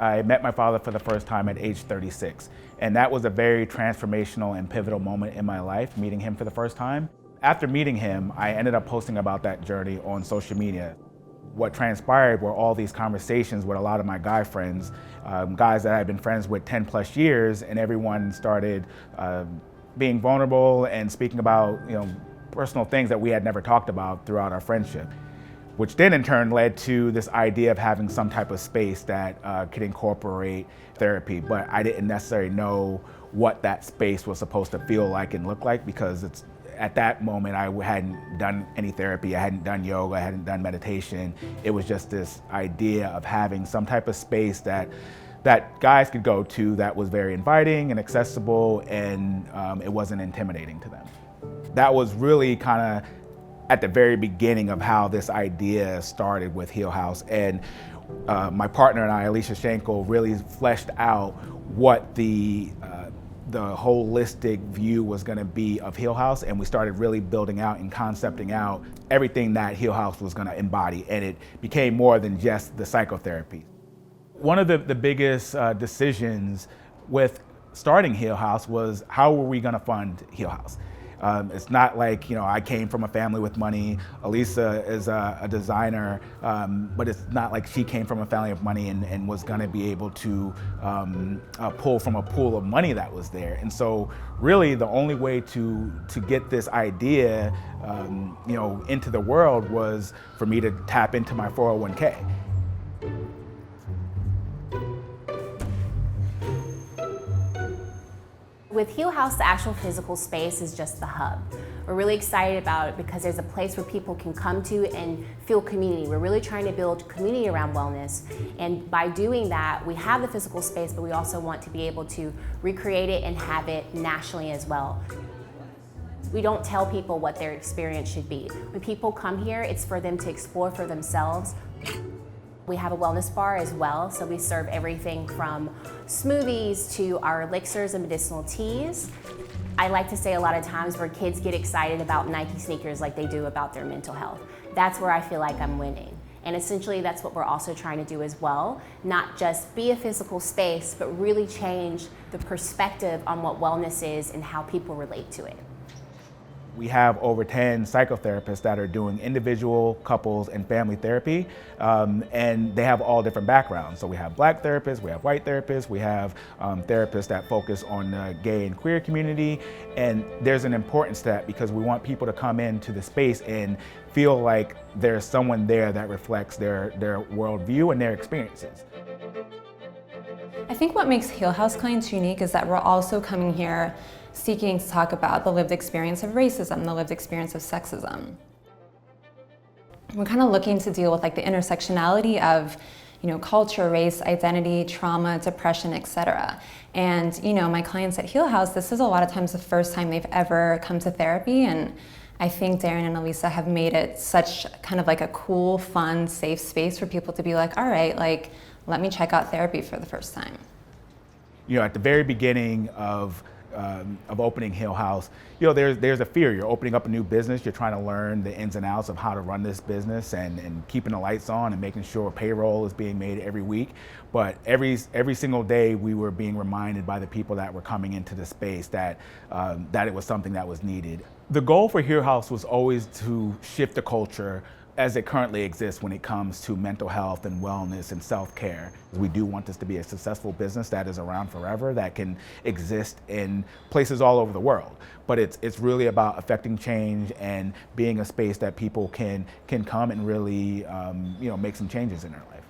I met my father for the first time at age 36. And that was a very transformational and pivotal moment in my life, meeting him for the first time. After meeting him, I ended up posting about that journey on social media. What transpired were all these conversations with a lot of my guy friends, guys that I had been friends with 10 plus years, and everyone started being vulnerable and speaking about personal things that we had never talked about throughout our friendship, which then in turn led to this idea of having some type of space that could incorporate therapy. But I didn't necessarily know what that space was supposed to feel like and look like, because at that moment I hadn't done any therapy, I hadn't done yoga, I hadn't done meditation. It was just this idea of having some type of space that guys could go to that was very inviting and accessible, and it wasn't intimidating to them. That was really kind of at the very beginning of how this idea started with HealHaus. And my partner and I, Alicia Schenkel, really fleshed out what the holistic view was going to be of HealHaus, and we started really building out and concepting out everything that HealHaus was going to embody, and it became more than just the psychotherapy. One of the biggest decisions with starting HealHaus was, how were we going to fund HealHaus? It's not like, I came from a family with money. Elisa is a designer, but it's not like she came from a family of money and was gonna be able to pull from a pool of money that was there. And so really the only way to get this idea into the world was for me to tap into my 401k. With HealHaus, the actual physical space is just the hub. We're really excited about it because there's a place where people can come to and feel community. We're really trying to build community around wellness. And by doing that, we have the physical space, but we also want to be able to recreate it and have it nationally as well. We don't tell people what their experience should be. When people come here, it's for them to explore for themselves. We have a wellness bar as well, so we serve everything from smoothies to our elixirs and medicinal teas. I like to say a lot of times where kids get excited about Nike sneakers like they do about their mental health. That's where I feel like I'm winning. And essentially that's what we're also trying to do as well. Not just be a physical space, but really change the perspective on what wellness is and how people relate to it. We have over 10 psychotherapists that are doing individual, couples, and family therapy, and they have all different backgrounds. So we have Black therapists, we have white therapists, we have therapists that focus on the gay and queer community, and there's an importance to that because we want people to come into the space and feel like there's someone there that reflects their worldview and their experiences. I think what makes HealHaus clients unique is that we're also coming here seeking to talk about the lived experience of racism, the lived experience of sexism. We're kind of looking to deal with the intersectionality of culture, race, identity, trauma, depression, etc. And my clients at HealHaus, this is a lot of times the first time they've ever come to therapy, and I think Darian and Elisa have made it such kind of a cool, fun, safe space for people to be like, all right, let me check out therapy for the first time. At the very beginning of opening HealHaus, there's a fear. You're opening up a new business, you're trying to learn the ins and outs of how to run this business and keeping the lights on and making sure payroll is being made every week. But every single day we were being reminded by the people that were coming into the space that it was something that was needed. The goal for HealHaus was always to shift the culture as it currently exists when it comes to mental health and wellness and self-care. We do want this to be a successful business that is around forever, that can exist in places all over the world. But it's really about affecting change and being a space that people can come and really make some changes in their life.